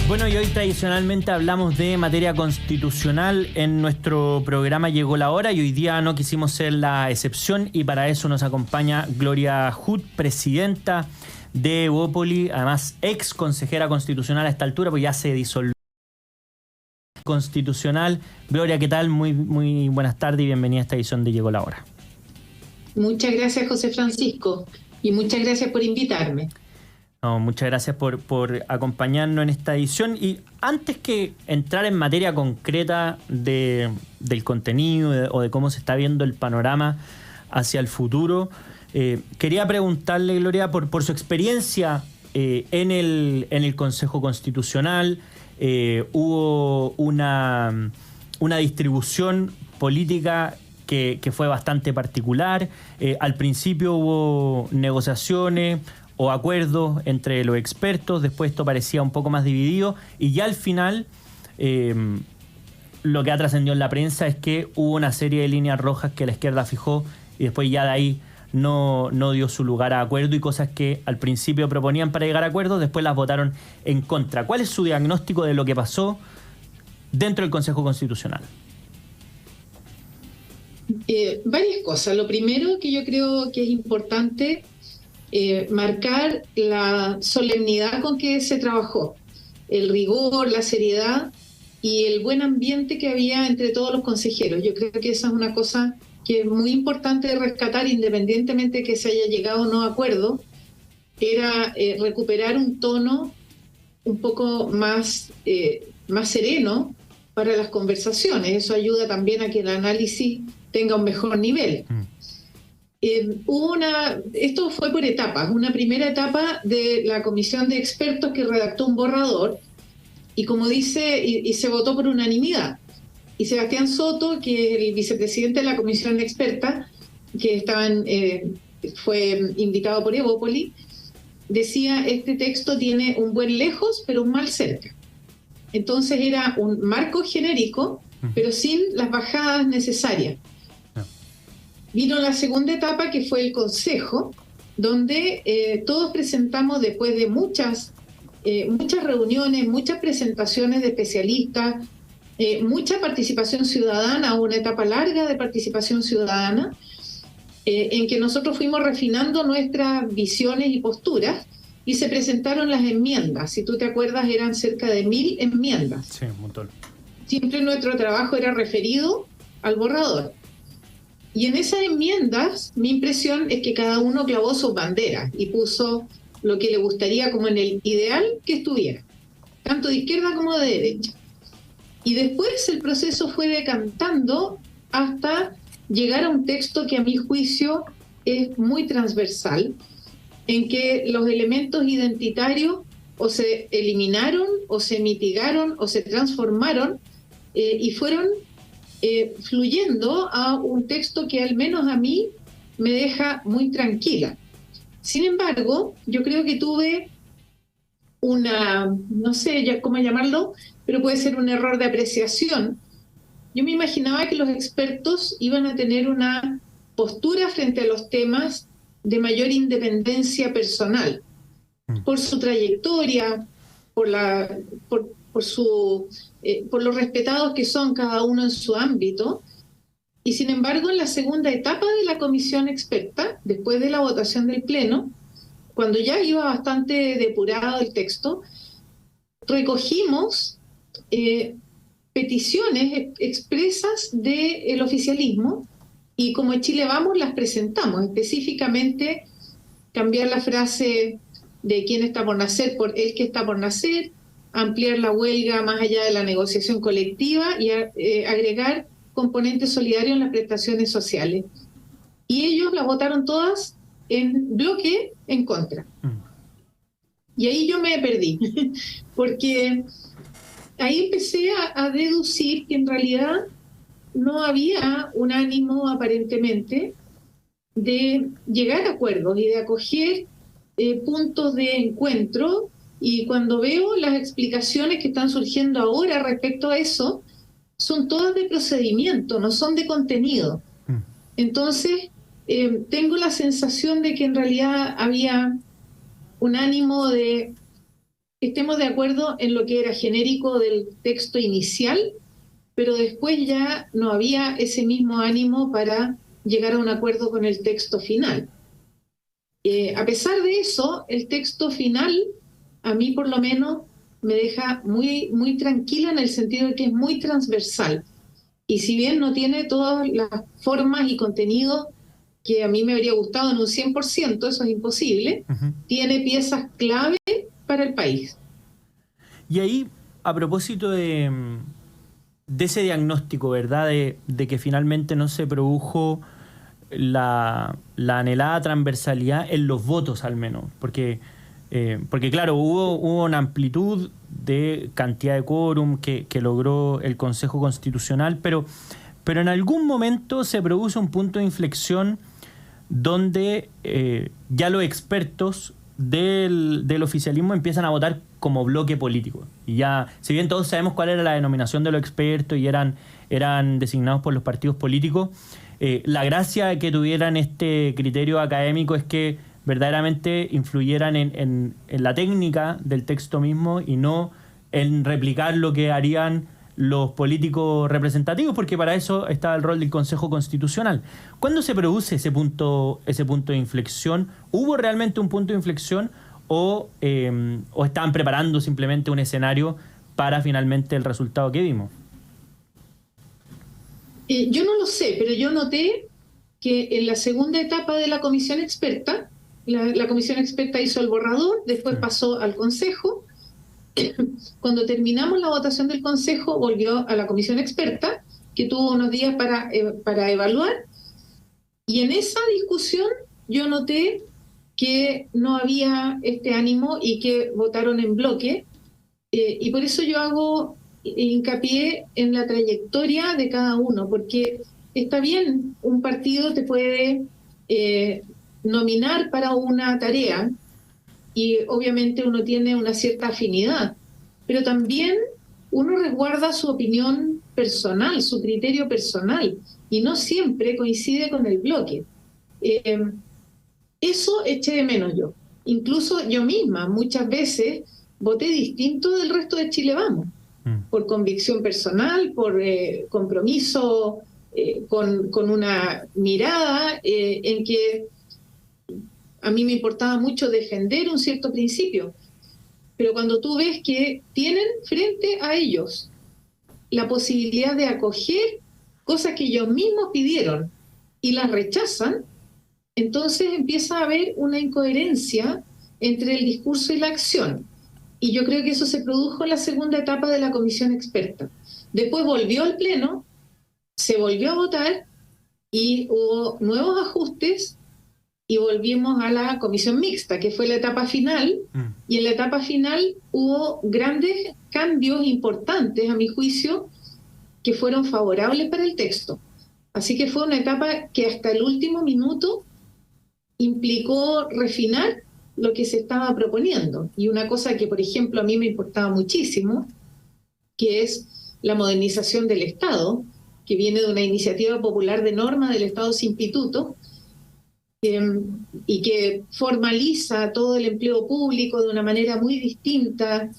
Bueno, y hoy tradicionalmente hablamos de materia constitucional. En nuestro programa Llegó la Hora y hoy día no quisimos ser la excepción y para eso nos acompaña Gloria Hood, presidenta de Evópoli, además ex consejera constitucional a esta altura, pues ya se disolvió constitucional. Gloria, ¿qué tal? Muy buenas tardes y bienvenida a esta edición de Llegó la Hora. Muchas gracias, José Francisco, y muchas gracias por invitarme. No, muchas gracias por acompañarnos en esta edición. Y antes que entrar en materia concreta del contenido o de cómo se está viendo el panorama hacia el futuro, quería preguntarle, Gloria, por su experiencia en el Consejo Constitucional. Hubo una distribución política que fue bastante particular. Al principio hubo negociaciones o acuerdos entre los expertos, después esto parecía un poco más dividido y ya al final lo que ha trascendido en la prensa es que hubo una serie de líneas rojas que la izquierda fijó y después ya de ahí no dio su lugar a acuerdo y cosas que al principio proponían para llegar a acuerdos, después las votaron en contra. ¿Cuál es su diagnóstico de lo que pasó dentro del Consejo Constitucional? Varias cosas. Lo primero que yo creo que es importante marcar la solemnidad con que se trabajó, el rigor, la seriedad y el buen ambiente que había entre todos los consejeros. Yo creo que esa es una cosa que es muy importante de rescatar, independientemente de que se haya llegado o no a acuerdo, era recuperar un tono un poco más sereno para las conversaciones. Eso ayuda también a que el análisis tenga un mejor nivel. Esto fue por etapas. Una primera etapa de la comisión de expertos que redactó un borrador y como dice, y se votó por unanimidad. Y Sebastián Soto, que es el vicepresidente de la comisión experta, que fue invitado por Evópoli, decía: este texto tiene un buen lejos, pero un mal cerca. Entonces era un marco genérico, pero sin las bajadas necesarias. Vino la segunda etapa, que fue el Consejo, donde todos presentamos, después de muchas reuniones, muchas presentaciones de especialistas, mucha participación ciudadana, una etapa larga de participación ciudadana, en que nosotros fuimos refinando nuestras visiones y posturas, y se presentaron las enmiendas. Si tú te acuerdas, eran cerca de 1000 enmiendas. Sí, un montón. Siempre nuestro trabajo era referido al borrador. Y en esas enmiendas, mi impresión es que cada uno clavó sus banderas y puso lo que le gustaría como en el ideal que estuviera, tanto de izquierda como de derecha. Y después el proceso fue decantando hasta llegar a un texto que a mi juicio es muy transversal, en que los elementos identitarios o se eliminaron, o se mitigaron, o se transformaron y fueron fluyendo a un texto que al menos a mí me deja muy tranquila. Sin embargo, yo creo que tuve no sé cómo llamarlo, pero puede ser un error de apreciación. Yo me imaginaba que los expertos iban a tener una postura frente a los temas de mayor independencia personal, por su trayectoria, por los respetados que son cada uno en su ámbito. Y sin embargo, en la segunda etapa de la comisión experta, después de la votación del Pleno, cuando ya iba bastante depurado el texto, recogimos peticiones expresas del oficialismo y como Chile Vamos las presentamos, específicamente cambiar la frase de quién está por nacer por el que está por nacer, ampliar la huelga más allá de la negociación colectiva y agregar componentes solidarios en las prestaciones sociales. Y ellos las votaron todas en bloque en contra. Y ahí yo me perdí, porque ahí empecé a deducir que en realidad no había un ánimo aparentemente de llegar a acuerdos y de acoger puntos de encuentro. Y cuando veo las explicaciones que están surgiendo ahora respecto a eso, son todas de procedimiento, no son de contenido. Entonces, tengo la sensación de que en realidad había un ánimo de estemos de acuerdo en lo que era genérico del texto inicial, pero después ya no había ese mismo ánimo para llegar a un acuerdo con el texto final. A pesar de eso, el texto final, a mí por lo menos, me deja muy, muy tranquila en el sentido de que es muy transversal. Y si bien no tiene todas las formas y contenidos que a mí me habría gustado en un 100%, eso es imposible, tiene piezas clave para el país. Y ahí, a propósito de ese diagnóstico, ¿verdad? De que finalmente no se produjo la anhelada transversalidad en los votos, al menos. Porque claro, hubo una amplitud de cantidad de quórum que logró el Consejo Constitucional, pero en algún momento se produce un punto de inflexión donde ya los expertos del oficialismo empiezan a votar como bloque político. Y ya, si bien todos sabemos cuál era la denominación de los expertos y eran designados por los partidos políticos, la gracia que tuvieran este criterio académico es que verdaderamente influyeran en la técnica del texto mismo y no en replicar lo que harían los políticos representativos, porque para eso estaba el rol del Consejo Constitucional. ¿Cuándo se produce ese punto de inflexión? ¿Hubo realmente un punto de inflexión o estaban preparando simplemente un escenario para finalmente el resultado que vimos? Yo no lo sé, pero yo noté que en la segunda etapa de la comisión experta, la comisión experta hizo el borrador, después pasó al Consejo. Cuando terminamos la votación del Consejo, volvió a la comisión experta, que tuvo unos días para evaluar, y en esa discusión yo noté que no había este ánimo y que votaron en bloque, y por eso yo hago hincapié en la trayectoria de cada uno, porque está bien, un partido te puede nominar para una tarea, y obviamente uno tiene una cierta afinidad, pero también uno resguarda su opinión personal, su criterio personal, y no siempre coincide con el bloque. Eso eché de menos yo. Incluso yo misma muchas veces voté distinto del resto de Chile Vamos, por convicción personal, por compromiso con una mirada en que a mí me importaba mucho defender un cierto principio, pero cuando tú ves que tienen frente a ellos la posibilidad de acoger cosas que ellos mismos pidieron y las rechazan, entonces empieza a haber una incoherencia entre el discurso y la acción. Y yo creo que eso se produjo en la segunda etapa de la comisión experta. Después volvió al Pleno, se volvió a votar y hubo nuevos ajustes y volvimos a la comisión mixta, que fue la etapa final, y en la etapa final hubo grandes cambios importantes, a mi juicio, que fueron favorables para el texto. Así que fue una etapa que hasta el último minuto implicó refinar lo que se estaba proponiendo. Y una cosa que, por ejemplo, a mí me importaba muchísimo, que es la modernización del Estado, que viene de una iniciativa popular de norma del Estado sin pituto, y que formaliza todo el empleo público de una manera muy distinta,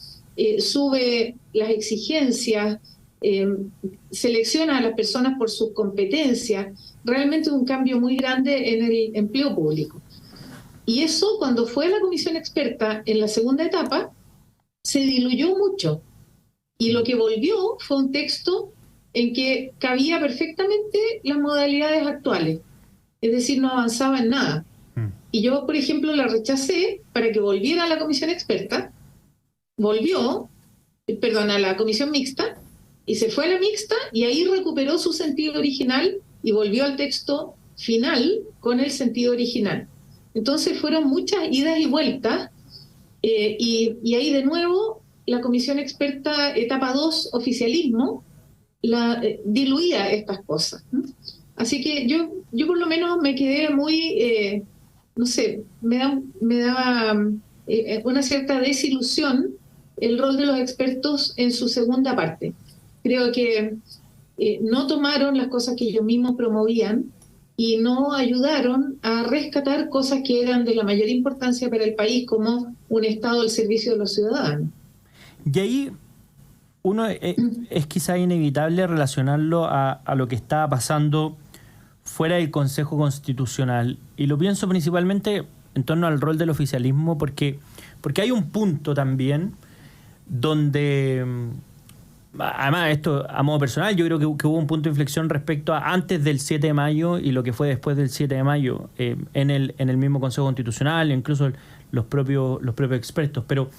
sube las exigencias, selecciona a las personas por sus competencias. Realmente es un cambio muy grande en el empleo público. Y eso, cuando fue la comisión experta en la segunda etapa, se diluyó mucho. Y lo que volvió fue un texto en que cabía perfectamente las modalidades actuales. Es decir, no avanzaba en nada. Y yo, por ejemplo, la rechacé para que volviera a la comisión experta, a la comisión mixta, y se fue a la mixta, y ahí recuperó su sentido original y volvió al texto final con el sentido original. Entonces fueron muchas idas y vueltas, y ahí de nuevo la comisión experta etapa 2, oficialismo, diluía estas cosas, ¿no? Así que yo por lo menos me quedé muy, no sé, me daba una cierta desilusión el rol de los expertos en su segunda parte. Creo que no tomaron las cosas que ellos mismos promovían, y no ayudaron a rescatar cosas que eran de la mayor importancia para el país, como un Estado al servicio de los ciudadanos. Y ahí uno es quizá inevitable relacionarlo a lo que estaba pasando fuera del Consejo Constitucional. Y lo pienso principalmente en torno al rol del oficialismo, porque hay un punto también donde, además esto a modo personal, yo creo que hubo un punto de inflexión respecto a antes del 7 de mayo y lo que fue después del 7 de mayo en el mismo Consejo Constitucional, incluso los propios expertos. Pero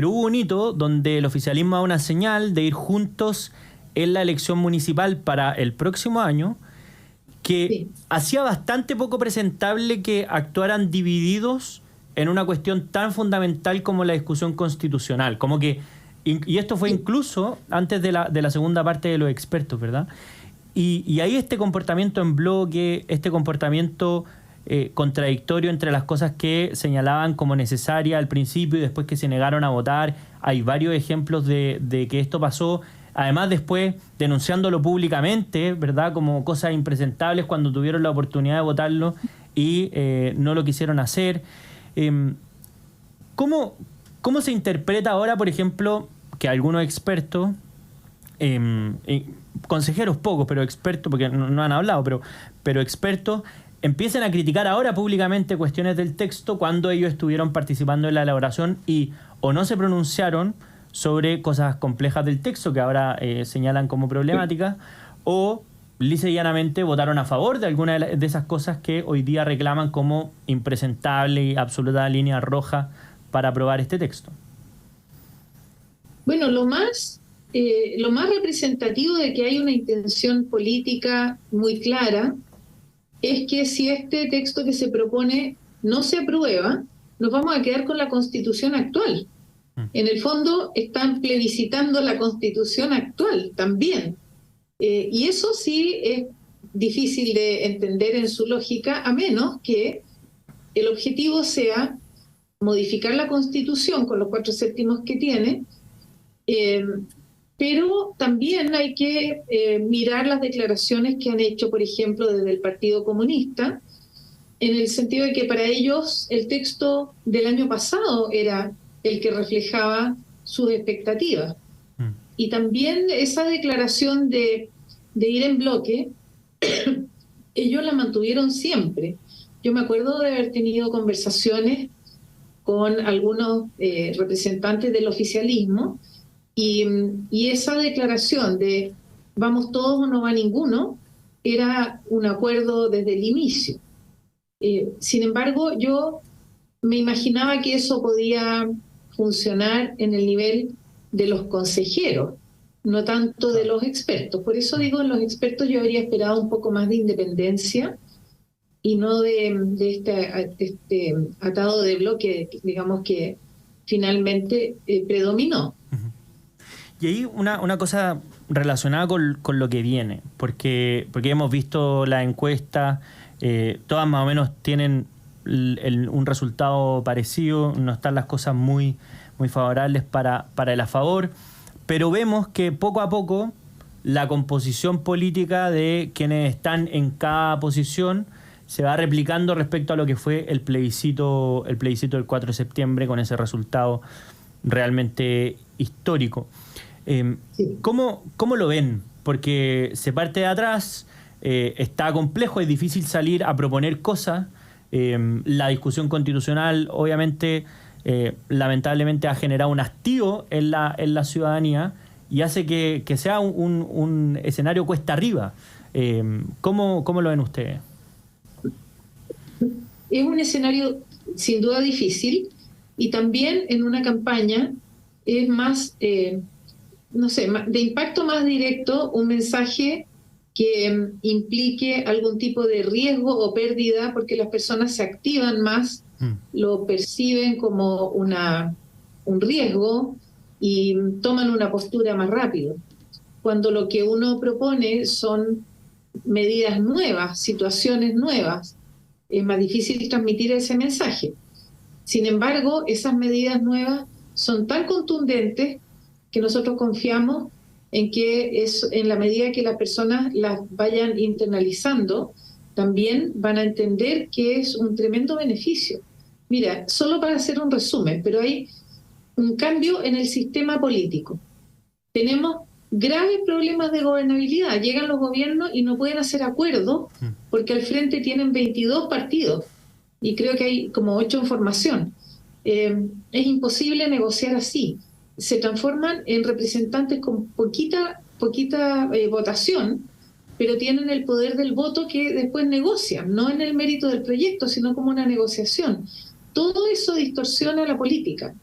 hubo un hito donde el oficialismo da una señal de ir juntos en la elección municipal para el próximo año, que hacía bastante poco presentable que actuaran divididos en una cuestión tan fundamental como la discusión constitucional. Como que, y esto fue incluso antes de la segunda parte de los expertos, ¿verdad? Y ahí este comportamiento en bloque, este comportamiento contradictorio entre las cosas que señalaban como necesarias al principio y después que se negaron a votar. Hay varios ejemplos de que esto pasó. Además, después denunciándolo públicamente, ¿verdad? Como cosas impresentables cuando tuvieron la oportunidad de votarlo y no lo quisieron hacer. ¿Cómo se interpreta ahora, por ejemplo, que algunos expertos, consejeros pocos, pero expertos, porque no han hablado, pero expertos, empiecen a criticar ahora públicamente cuestiones del texto cuando ellos estuvieron participando en la elaboración y o no se pronunciaron sobre cosas complejas del texto que ahora señalan como problemáticas, o lisa y llanamente votaron a favor de alguna de esas cosas que hoy día reclaman como impresentable y absoluta línea roja para aprobar este texto? Bueno, lo más representativo de que hay una intención política muy clara es que si este texto que se propone no se aprueba, nos vamos a quedar con la Constitución actual. En el fondo están plebiscitando la Constitución actual también. Y eso sí es difícil de entender en su lógica, a menos que el objetivo sea modificar la Constitución con los 4/7 que tiene, pero también hay que mirar las declaraciones que han hecho, por ejemplo, desde el Partido Comunista, en el sentido de que para ellos el texto del año pasado era el que reflejaba sus expectativas. Y también esa declaración de ir en bloque, ellos la mantuvieron siempre. Yo me acuerdo de haber tenido conversaciones con algunos representantes del oficialismo, y esa declaración de vamos todos o no va ninguno era un acuerdo desde el inicio. Sin embargo, yo me imaginaba que eso podía funcionar en el nivel de los consejeros, no tanto de los expertos. Por eso digo, en los expertos yo habría esperado un poco más de independencia y no de este atado de bloque, digamos, que finalmente predominó. Y ahí una cosa relacionada con lo que viene, porque hemos visto la encuesta, todas más o menos tienen un resultado parecido, no están las cosas muy, muy favorables para el a favor, pero vemos que poco a poco la composición política de quienes están en cada posición se va replicando respecto a lo que fue el plebiscito del 4 de septiembre, con ese resultado realmente histórico. Sí. ¿Cómo lo ven? Porque se parte de atrás, está complejo, es difícil salir a proponer cosas. La discusión constitucional, obviamente, lamentablemente ha generado un hastío en la ciudadanía y hace que sea un escenario cuesta arriba. ¿Cómo lo ven ustedes? Es un escenario sin duda difícil, y también en una campaña es más, no sé, de impacto más directo, un mensaje que implique algún tipo de riesgo o pérdida, porque las personas se activan más, lo perciben como un riesgo y toman una postura más rápido. Cuando lo que uno propone son medidas nuevas, situaciones nuevas, es más difícil transmitir ese mensaje. Sin embargo, esas medidas nuevas son tan contundentes que nosotros confiamos en que en la medida que las personas las vayan internalizando, también van a entender que es un tremendo beneficio. Mira, solo para hacer un resumen, pero hay un cambio en el sistema político. Tenemos graves problemas de gobernabilidad. Llegan los gobiernos y no pueden hacer acuerdos porque al frente tienen 22 partidos y creo que hay como 8 en formación. Es imposible negociar así. Se transforman en representantes con poquita votación, pero tienen el poder del voto que después negocian, no en el mérito del proyecto, sino como una negociación. Todo eso distorsiona la política.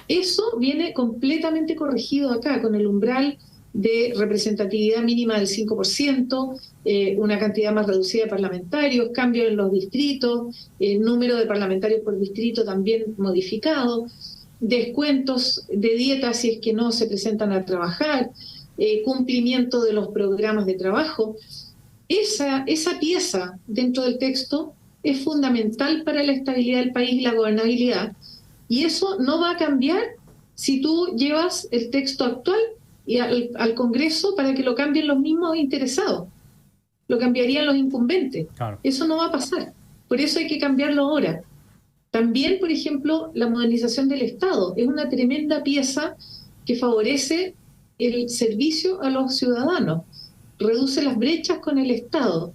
Eso viene completamente corregido acá, con el umbral de representatividad mínima del 5%, una cantidad más reducida de parlamentarios, cambios en los distritos, el número de parlamentarios por distrito también modificado, descuentos de dietas si es que no se presentan a trabajar, cumplimiento de los programas de trabajo. Esa pieza dentro del texto es fundamental para la estabilidad del país y la gobernabilidad, y eso no va a cambiar si tú llevas el texto actual y al Congreso para que lo cambien los mismos interesados. Lo cambiarían los incumbentes. Claro. Eso no va a pasar. Por eso hay que cambiarlo ahora. También, por ejemplo, la modernización del Estado es una tremenda pieza que favorece el servicio a los ciudadanos, reduce las brechas con el Estado,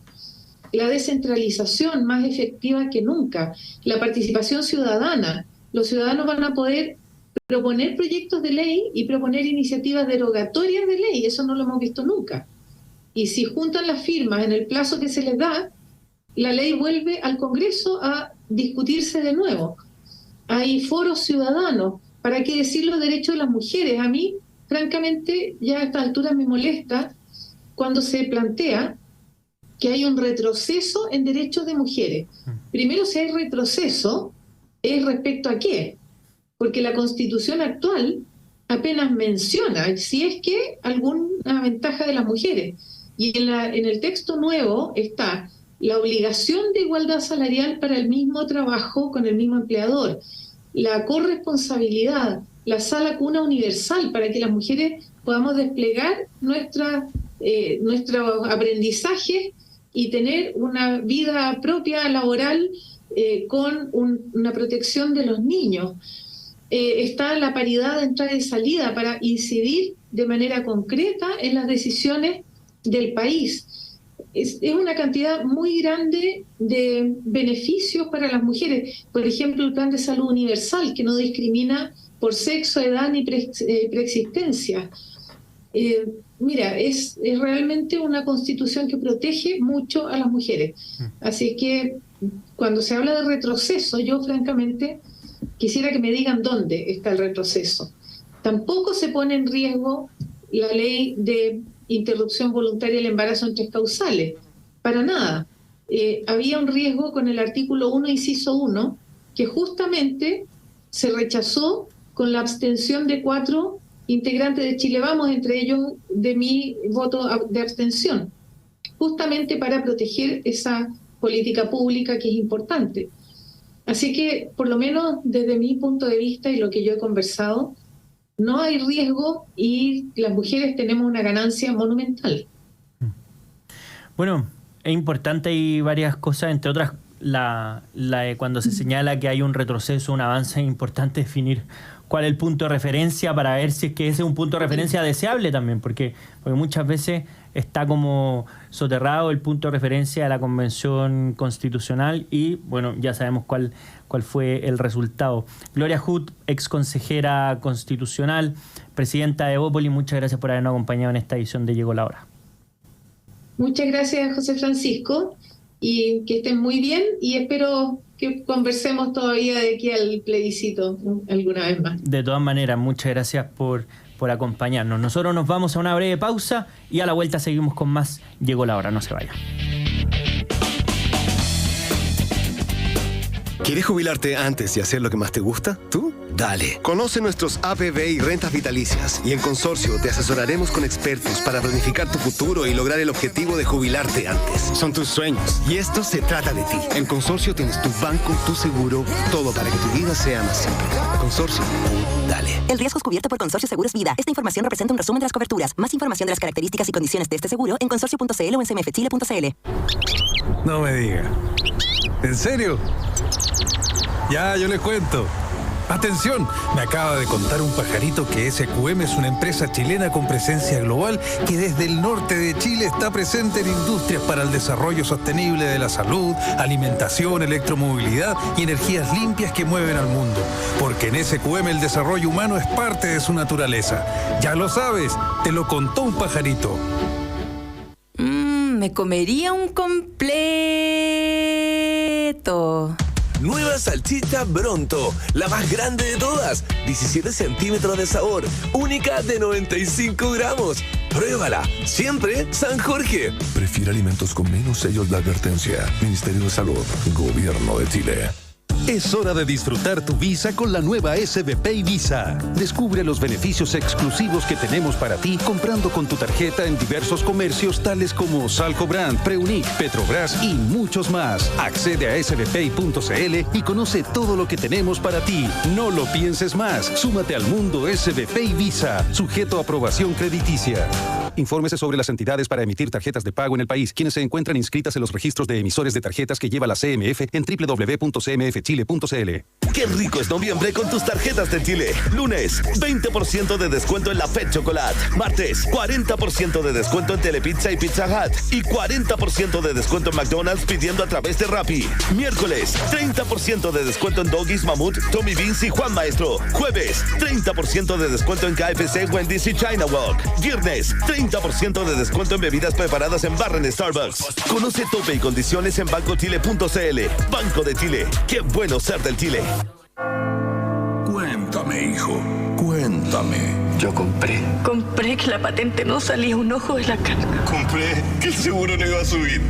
la descentralización más efectiva que nunca, la participación ciudadana. Los ciudadanos van a poder proponer proyectos de ley y proponer iniciativas derogatorias de ley. Eso no lo hemos visto nunca. Y si juntan las firmas en el plazo que se les da, la ley vuelve al Congreso a discutirse de nuevo. Hay foros ciudadanos. ¿Para qué decir los derechos de las mujeres? A mí, francamente, ya a esta altura me molesta cuando se plantea que hay un retroceso en derechos de mujeres. Primero, si hay retroceso, ¿es respecto a qué? Porque la Constitución actual apenas menciona si es que alguna ventaja de las mujeres. Y en el texto nuevo está la obligación de igualdad salarial para el mismo trabajo con el mismo empleador, la corresponsabilidad, la sala cuna universal para que las mujeres podamos desplegar nuestro aprendizaje y tener una vida propia laboral con una protección de los niños. Está la paridad de entrada y salida para incidir de manera concreta en las decisiones del país. Es una cantidad muy grande de beneficios para las mujeres. Por ejemplo, el plan de salud universal, que no discrimina por sexo, edad ni preexistencia. Mira, es realmente una constitución que protege mucho a las mujeres. Así que cuando se habla de retroceso, yo francamente quisiera que me digan dónde está el retroceso. Tampoco se pone en riesgo la ley de interrupción voluntaria del embarazo en 3 causales. Para nada. Había un riesgo con el artículo 1, inciso 1, que justamente se rechazó con la abstención de 4 integrantes de Chile Vamos, entre ellos de mi voto de abstención, justamente para proteger esa política pública que es importante. Así que, por lo menos desde mi punto de vista y lo que yo he conversado, no hay riesgo y las mujeres tenemos una ganancia monumental. Bueno, es importante y varias cosas, entre otras, cuando se señala que hay un retroceso, un avance, es importante definir cuál es el punto de referencia para ver si es que ese es un punto de referencia deseable también, porque muchas veces está como soterrado el punto de referencia de la Convención Constitucional y, bueno, ya sabemos cuál fue el resultado. Gloria Hood, ex consejera constitucional, presidenta de Evópolis, muchas gracias por habernos acompañado en esta edición de Llegó la Hora. Muchas gracias, José Francisco, y que estén muy bien y espero que conversemos todavía de aquí al plebiscito alguna vez más. De todas maneras, muchas gracias por acompañarnos. Nosotros nos vamos a una breve pausa y a la vuelta seguimos con más Llegó la Hora. No se vaya. ¿Quieres jubilarte antes y hacer lo que más te gusta? ¿Tú? Dale. Conoce nuestros APB y rentas vitalicias y en Consorcio te asesoraremos con expertos para planificar tu futuro y lograr el objetivo de jubilarte antes. Son tus sueños y esto se trata de ti. En Consorcio tienes tu banco, tu seguro, todo para que tu vida sea más simple. Consorcio, dale. dale. El riesgo es cubierto por Consorcio Seguros Vida. Esta información representa un resumen de las coberturas. Más información de las características y condiciones de este seguro en consorcio.cl o en cmfchile.cl. No me diga. ¿En serio? Ya, yo les cuento. Atención, me acaba de contar un pajarito que SQM es una empresa chilena con presencia global que desde el norte de Chile está presente en industrias para el desarrollo sostenible de la salud, alimentación, electromovilidad y energías limpias que mueven al mundo. Porque en SQM el desarrollo humano es parte de su naturaleza. Ya lo sabes, te lo contó un pajarito. Me comería un completo. Nueva salchicha Bronto, la más grande de todas, 17 centímetros de sabor, única de 95 gramos. Pruébala, siempre San Jorge. Prefiere alimentos con menos sellos de advertencia. Ministerio de Salud, Gobierno de Chile. Es hora de disfrutar tu Visa con la nueva SBPay Visa. Descubre los beneficios exclusivos que tenemos para ti comprando con tu tarjeta en diversos comercios tales como Salco Brand, Preunic, Petrobras y muchos más. Accede a sbpay.cl y conoce todo lo que tenemos para ti. No lo pienses más. Súmate al mundo SBPay Visa, sujeto a aprobación crediticia. Infórmese sobre las entidades para emitir tarjetas de pago en el país, quienes se encuentran inscritas en los registros de emisores de tarjetas que lleva la CMF en www.cmfchile.cl. Qué rico es noviembre con tus tarjetas de Chile. Lunes, 20% de descuento en la Pet Chocolate. Martes, 40% de descuento en Telepizza y Pizza Hut. Y 40% de descuento en McDonald's pidiendo a través de Rappi. Miércoles, 30% de descuento en Doggies, Mamut, Tommy Beans y Juan Maestro. Jueves, 30% de descuento en KFC, Wendy's y China Walk. Viernes, 30% de descuento en bebidas preparadas en barra en Starbucks. Conoce tope y condiciones en bancochile.cl. Banco de Chile. Qué bueno ser del Chile. Cuéntame, hijo. Cuéntame. Yo compré que la patente no salía un ojo de la cara. Compré que el seguro no iba a subir.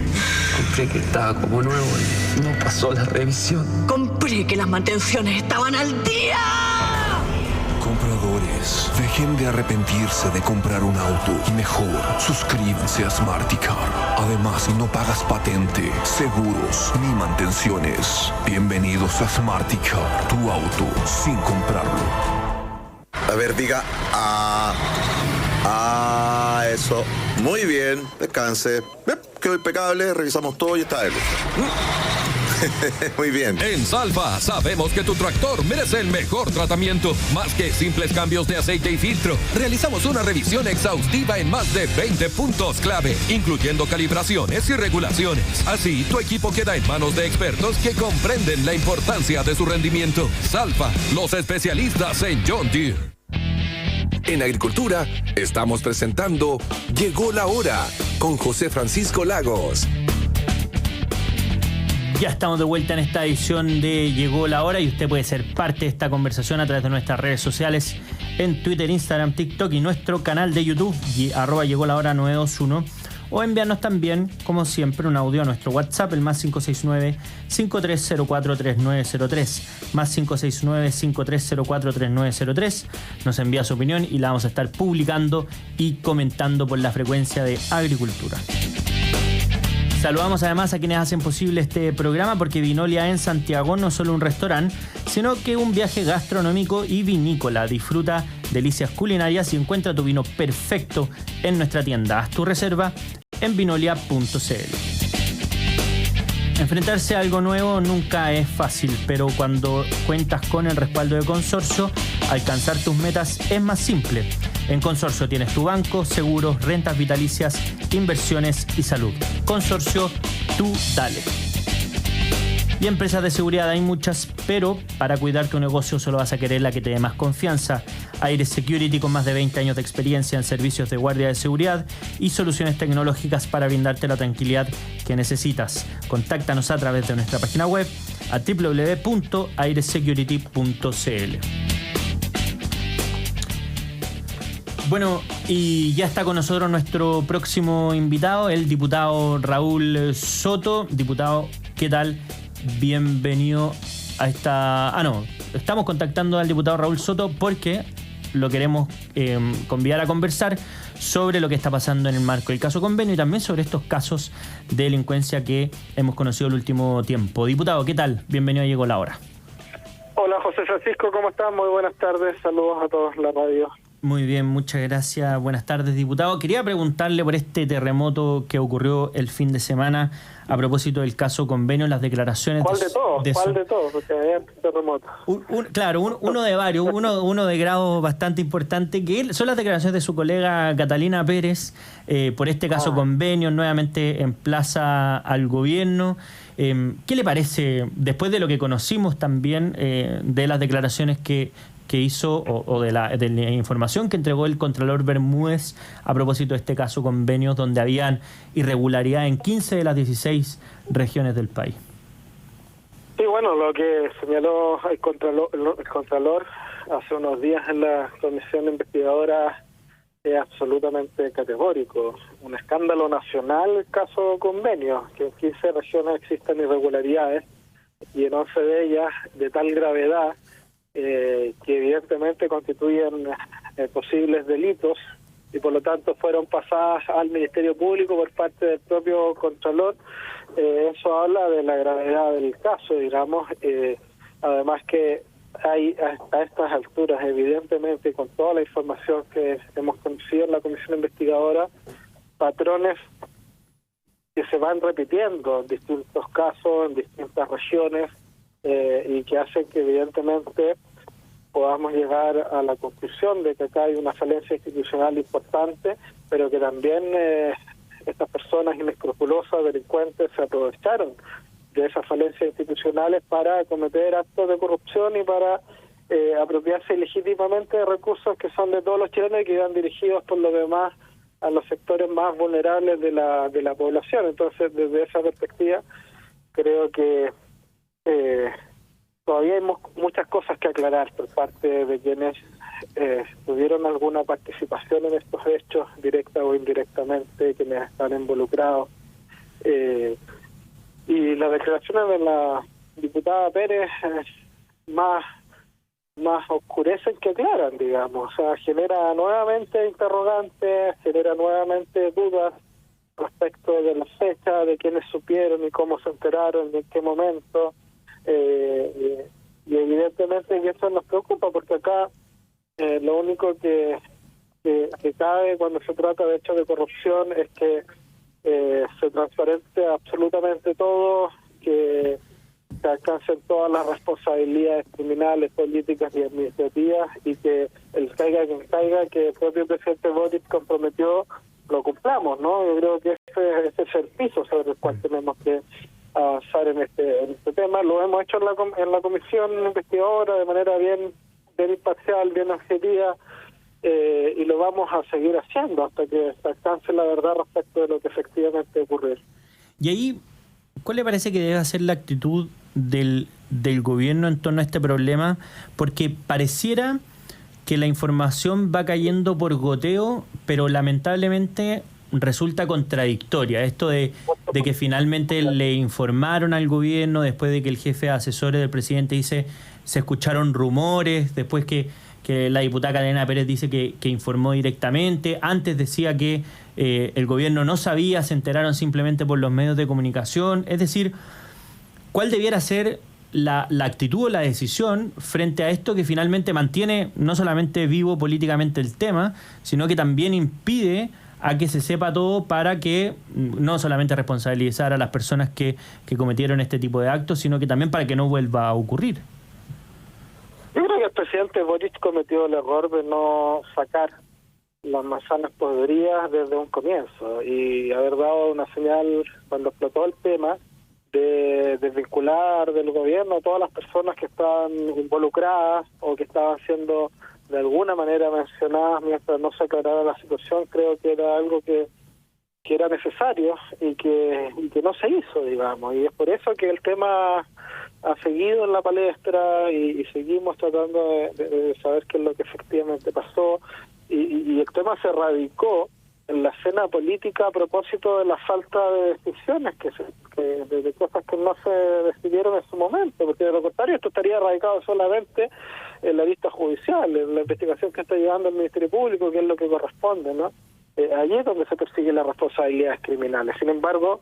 Compré que estaba como nuevo y no pasó la revisión. Compré que las mantenciones estaban al día. Compradores, dejen de arrepentirse de comprar un auto y mejor suscríbanse a Smarticar. Además, si no pagas patente, seguros ni mantenciones, bienvenidos a Smarticar, tu auto sin comprarlo. A ver, diga eso. Muy bien, descanse. Quedó impecable, revisamos todo y está él. Muy bien. En Salva sabemos que tu tractor merece el mejor tratamiento. Más que simples cambios de aceite y filtro, realizamos una revisión exhaustiva en más de 20 puntos clave, incluyendo calibraciones y regulaciones. Así, tu equipo queda en manos de expertos que comprenden la importancia de su rendimiento. Salva, los especialistas en John Deere. En Agricultura, estamos presentando Llegó la Hora con José Francisco Lagos. Ya estamos de vuelta en esta edición de Llegó la Hora y usted puede ser parte de esta conversación a través de nuestras redes sociales en Twitter, Instagram, TikTok y nuestro canal de YouTube @llegolahora921 o enviarnos también, como siempre, un audio a nuestro WhatsApp, el más 569-5304-3903, más 569-5304-3903. Nos envía su opinión y la vamos a estar publicando y comentando por la frecuencia de Agricultura. Saludamos además a quienes hacen posible este programa, porque Vinolia en Santiago no es solo un restaurante, sino que un viaje gastronómico y vinícola. Disfruta delicias culinarias y encuentra tu vino perfecto en nuestra tienda. Haz tu reserva en vinolia.cl. Enfrentarse a algo nuevo nunca es fácil, pero cuando cuentas con el respaldo de Consorcio, alcanzar tus metas es más simple. En Consorcio tienes tu banco, seguros, rentas vitalicias, inversiones y salud. Consorcio, tú dale. Y empresas de seguridad hay muchas, pero para cuidar tu negocio solo vas a querer la que te dé más confianza. Aire Security, con más de 20 años de experiencia en servicios de guardia de seguridad y soluciones tecnológicas para brindarte la tranquilidad que necesitas. Contáctanos a través de nuestra página web a www.airesecurity.cl. Bueno, y ya está con nosotros nuestro próximo invitado, el diputado Raúl Soto. Diputado, ¿qué tal? Bienvenido a esta... estamos contactando al diputado Raúl Soto porque lo queremos convidar a conversar sobre lo que está pasando en el marco del caso Convenio y también sobre estos casos de delincuencia que hemos conocido el último tiempo. Diputado, ¿qué tal? Bienvenido a Llegó la Hora. Hola José Francisco, ¿cómo estás? Muy buenas tardes, saludos a todos en la radio. Muy bien, muchas gracias. Buenas tardes, diputado. Quería preguntarle por este terremoto que ocurrió el fin de semana a propósito del caso Convenio, las declaraciones... ¿Cuál de todos? Porque hay terremotos. Uno de varios, uno de grado bastante importante, que son las declaraciones de su colega Catalina Pérez por este caso Convenio, nuevamente emplaza al gobierno. ¿Qué le parece, después de lo que conocimos también de las declaraciones que hizo o de la información que entregó el Contralor Bermúdez a propósito de este caso Convenios, donde habían irregularidad en 15 de las 16 regiones del país? Sí, bueno, lo que señaló el Contralor hace unos días en la comisión investigadora es absolutamente categórico. Un escándalo nacional el caso Convenios, que en 15 regiones existen irregularidades y en 11 de ellas de tal gravedad que evidentemente constituyen posibles delitos y por lo tanto fueron pasadas al Ministerio Público por parte del propio Contralor. Eso habla de la gravedad del caso, digamos. Además que hay a estas alturas, evidentemente, con toda la información que hemos conocido en la comisión investigadora, patrones que se van repitiendo en distintos casos, en distintas regiones, y que hacen que evidentemente podamos llegar a la conclusión de que acá hay una falencia institucional importante, pero que también estas personas inescrupulosas, delincuentes, se aprovecharon de esas falencias institucionales para cometer actos de corrupción y para apropiarse ilegítimamente de recursos que son de todos los chilenos y que van dirigidos por lo demás a los sectores más vulnerables de la población. Entonces, desde esa perspectiva, creo que todavía hay muchas cosas que aclarar por parte de quienes tuvieron alguna participación en estos hechos, directa o indirectamente, quienes están involucrados. Y las declaraciones de la diputada Pérez más oscurecen que aclaran, digamos. O sea, genera nuevamente interrogantes, genera nuevamente dudas respecto de la fecha, de quiénes supieron y cómo se enteraron, y en qué momento. Y evidentemente que eso nos preocupa, porque acá lo único que cabe cuando se trata de hechos de corrupción es que se transparente absolutamente todo, que se alcancen todas las responsabilidades criminales, políticas y administrativas, y que el caiga quien caiga, que el propio presidente Boric comprometió, lo cumplamos, ¿no? Yo creo que ese es el piso sobre el cual tenemos que avanzar en este tema. Lo hemos hecho en la comisión investigadora de manera bien imparcial, bien objetiva, y lo vamos a seguir haciendo hasta que se alcance la verdad respecto de lo que efectivamente ocurrió. Y ahí, ¿cuál le parece que debe ser la actitud del gobierno en torno a este problema? Porque pareciera que la información va cayendo por goteo, pero lamentablemente resulta contradictoria. Esto de que finalmente le informaron al gobierno después de que el jefe de asesores del presidente dice se escucharon rumores, después que la diputada Catalina Pérez dice que informó directamente, antes decía que el gobierno no sabía, se enteraron simplemente por los medios de comunicación. Es decir, ¿cuál debiera ser la actitud o la decisión frente a esto que finalmente mantiene no solamente vivo políticamente el tema, sino que también impide a que se sepa todo para que no solamente responsabilizar a las personas que cometieron este tipo de actos, sino que también para que no vuelva a ocurrir? Yo creo que el presidente Boric cometió el error de no sacar las manzanas podridas desde un comienzo y haber dado una señal cuando explotó el tema de desvincular del gobierno a todas las personas que estaban involucradas o que estaban siendo de alguna manera mencionadas mientras no se aclarara la situación. Creo que era algo que era necesario y que no se hizo, digamos, y es por eso que el tema ha seguido en la palestra y seguimos tratando de saber qué es lo que efectivamente pasó, y el tema se radicó en la escena política a propósito de la falta de decisiones de cosas que no se decidieron en su momento, porque de lo contrario esto estaría radicado solamente en la vista judicial, en la investigación que está llevando el Ministerio Público, que es lo que corresponde, ¿no? Allí es donde se persiguen las responsabilidades criminales. Sin embargo,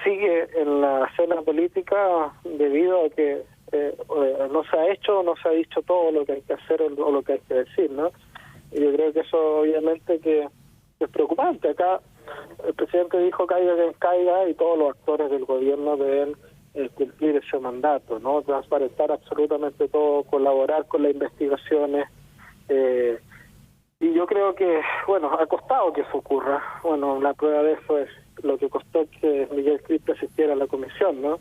sigue en la escena política debido a que no se ha hecho o no se ha dicho todo lo que hay que hacer o lo que hay que decir, ¿no? Y yo creo que eso obviamente que es preocupante. Acá el presidente dijo caiga quien caiga y todos los actores del gobierno deben cumplir ese mandato, ¿no? Transparentar absolutamente todo, colaborar con las investigaciones. Y yo creo que, bueno, ha costado que eso ocurra. Bueno, la prueba de eso es lo que costó que Miguel Crispi asistiera a la comisión, ¿no?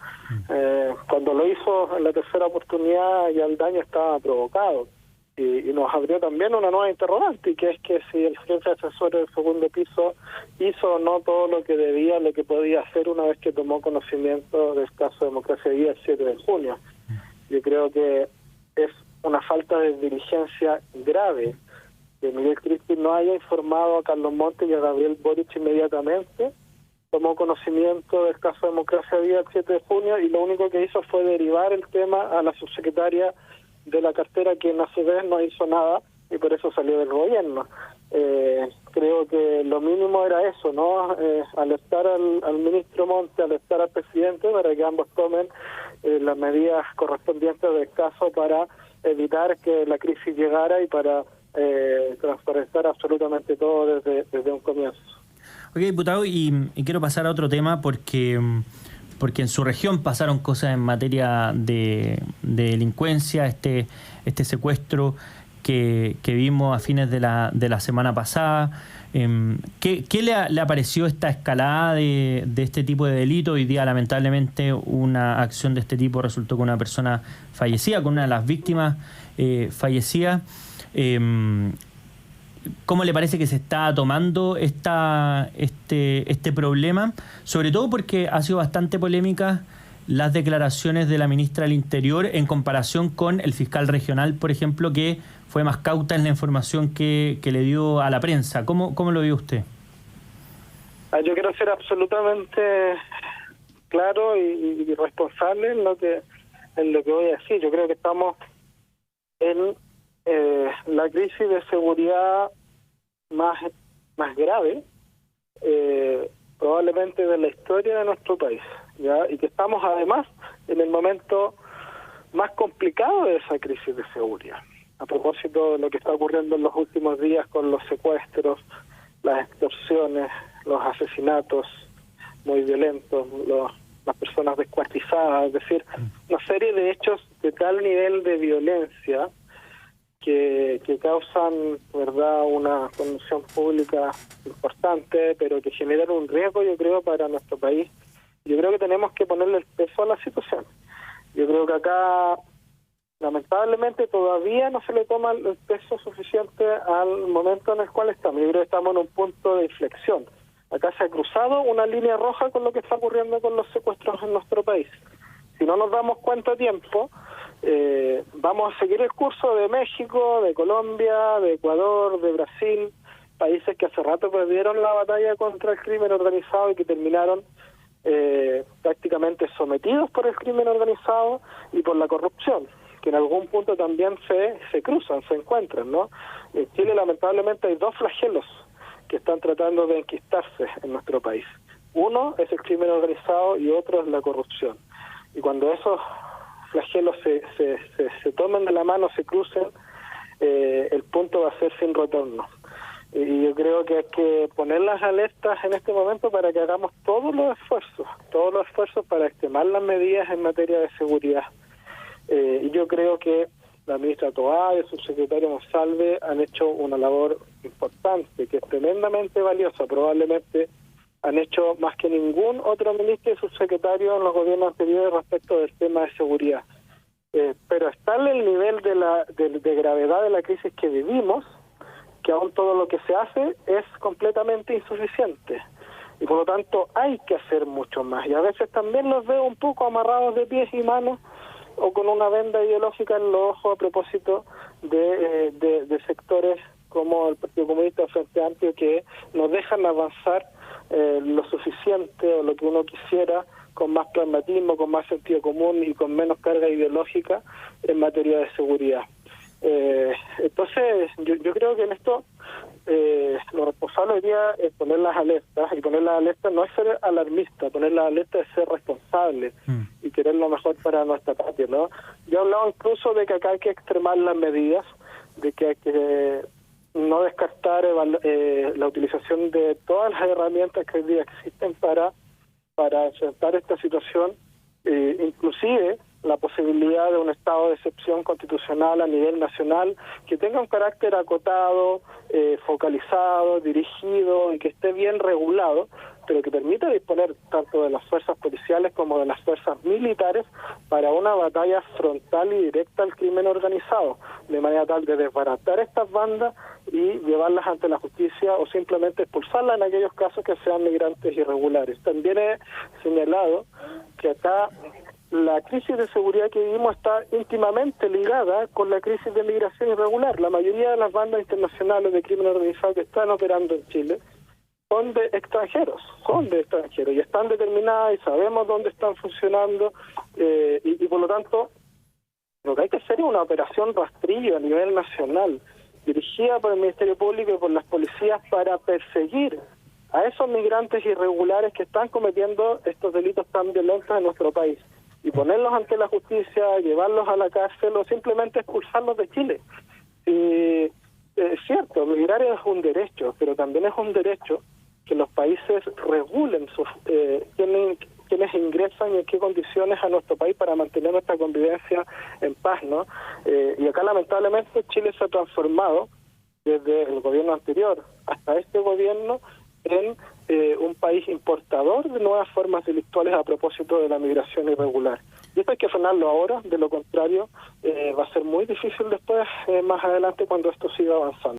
Cuando lo hizo en la tercera oportunidad ya el daño estaba provocado. Y nos abrió también una nueva interrogante, que es que si el jefe asesor del segundo piso hizo o no todo lo que debía, lo que podía hacer una vez que tomó conocimiento del caso Democracia Viva el 7 de junio. Yo creo que es una falta de diligencia grave que Miguel Crispi no haya informado a Carlos Montes y a Gabriel Boric inmediatamente. Tomó conocimiento del caso Democracia Viva el 7 de junio y lo único que hizo fue derivar el tema a la subsecretaria de la cartera, quien a su vez no hizo nada y por eso salió del gobierno. Creo que lo mínimo era eso, ¿no? Alertar al ministro Montes, alertar al presidente para que ambos tomen las medidas correspondientes del caso para evitar que la crisis llegara y para transparentar absolutamente todo desde un comienzo. Ok, diputado, y quiero pasar a otro tema porque en su región pasaron cosas en materia de delincuencia, este secuestro que vimos a fines de la semana pasada. ¿Qué le apareció esta escalada de este tipo de delito? Hoy día, lamentablemente, una acción de este tipo resultó con una persona fallecida, con una de las víctimas fallecidas. ¿Cómo le parece que se está tomando este problema? Sobre todo porque ha sido bastante polémica las declaraciones de la ministra del Interior en comparación con el fiscal regional, por ejemplo, que fue más cauta en la información que le dio a la prensa. ¿Cómo lo vio usted? Yo quiero ser absolutamente claro y responsable en lo que voy a decir. Yo creo que estamos en la crisis de seguridad más grave probablemente de la historia de nuestro país, ¿ya? Y que estamos además en el momento más complicado de esa crisis de seguridad. A propósito de lo que está ocurriendo en los últimos días con los secuestros, las extorsiones, los asesinatos muy violentos, las personas descuartizadas, es decir, una serie de hechos de tal nivel de violencia que causan, verdad, una conmoción pública importante, pero que generan un riesgo, yo creo, para nuestro país. Yo creo que tenemos que ponerle el peso a la situación. Yo creo que acá, lamentablemente, todavía no se le toma el peso suficiente al momento en el cual estamos. Yo creo que estamos en un punto de inflexión. Acá se ha cruzado una línea roja con lo que está ocurriendo con los secuestros en nuestro país. Si no nos damos cuenta a tiempo, vamos a seguir el curso de México, de Colombia, de Ecuador, de Brasil, países que hace rato perdieron la batalla contra el crimen organizado y que terminaron prácticamente sometidos por el crimen organizado y por la corrupción, que en algún punto también se cruzan, se encuentran, ¿no? En Chile lamentablemente hay dos flagelos que están tratando de enquistarse en nuestro país. Uno es el crimen organizado y otro es la corrupción. Y cuando esos flagelos se tomen de la mano, se crucen, el punto va a ser sin retorno. Y yo creo que hay que poner las alertas en este momento para que hagamos todos los esfuerzos para extremar las medidas en materia de seguridad. Y yo creo que la ministra Toá y el subsecretario Monsalve han hecho una labor importante, que es tremendamente valiosa. Probablemente han hecho más que ningún otro ministro y subsecretario en los gobiernos anteriores respecto del tema de seguridad. Pero está en el nivel de gravedad de la crisis que vivimos, que aún todo lo que se hace es completamente insuficiente. Y por lo tanto hay que hacer mucho más. Y a veces también los veo un poco amarrados de pies y manos o con una venda ideológica en los ojos a propósito de sectores como el Partido Comunista o Frente Amplio, que nos dejan avanzar lo suficiente o lo que uno quisiera, con más pragmatismo, con más sentido común y con menos carga ideológica en materia de seguridad. Entonces yo creo que en esto lo responsable hoy día es poner las alertas, y poner las alertas no es ser alarmista, poner las alertas es ser responsable y y querer lo mejor para nuestra patria, ¿no? Yo he hablado incluso de que acá hay que extremar las medidas, de que hay que no descartar la utilización de todas las herramientas que hoy día existen para enfrentar esta situación, inclusive la posibilidad de un estado de excepción constitucional a nivel nacional que tenga un carácter acotado, focalizado, dirigido y que esté bien regulado, pero que permita disponer tanto de las fuerzas policiales como de las fuerzas militares para una batalla frontal y directa al crimen organizado, de manera tal de desbaratar estas bandas y llevarlas ante la justicia o simplemente expulsarlas en aquellos casos que sean migrantes irregulares. También he señalado que acá la crisis de seguridad que vivimos está íntimamente ligada con la crisis de migración irregular. La mayoría de las bandas internacionales de crimen organizado que están operando en Chile son de extranjeros y están determinadas y sabemos dónde están funcionando y por lo tanto lo que hay que hacer es una operación rastrillo a nivel nacional dirigida por el Ministerio Público y por las policías para perseguir a esos migrantes irregulares que están cometiendo estos delitos tan violentos en nuestro país y ponerlos ante la justicia, llevarlos a la cárcel o simplemente expulsarlos de Chile. Es cierto, migrar es un derecho, pero también es un derecho que los países regulen quienes ingresan y en qué condiciones a nuestro país para mantener nuestra convivencia en paz, ¿no? Y acá lamentablemente Chile se ha transformado desde el gobierno anterior hasta este gobierno en un país importador de nuevas formas delictuales a propósito de la migración irregular. Y esto hay que frenarlo ahora, de lo contrario va a ser muy difícil después, más adelante, cuando esto siga avanzando.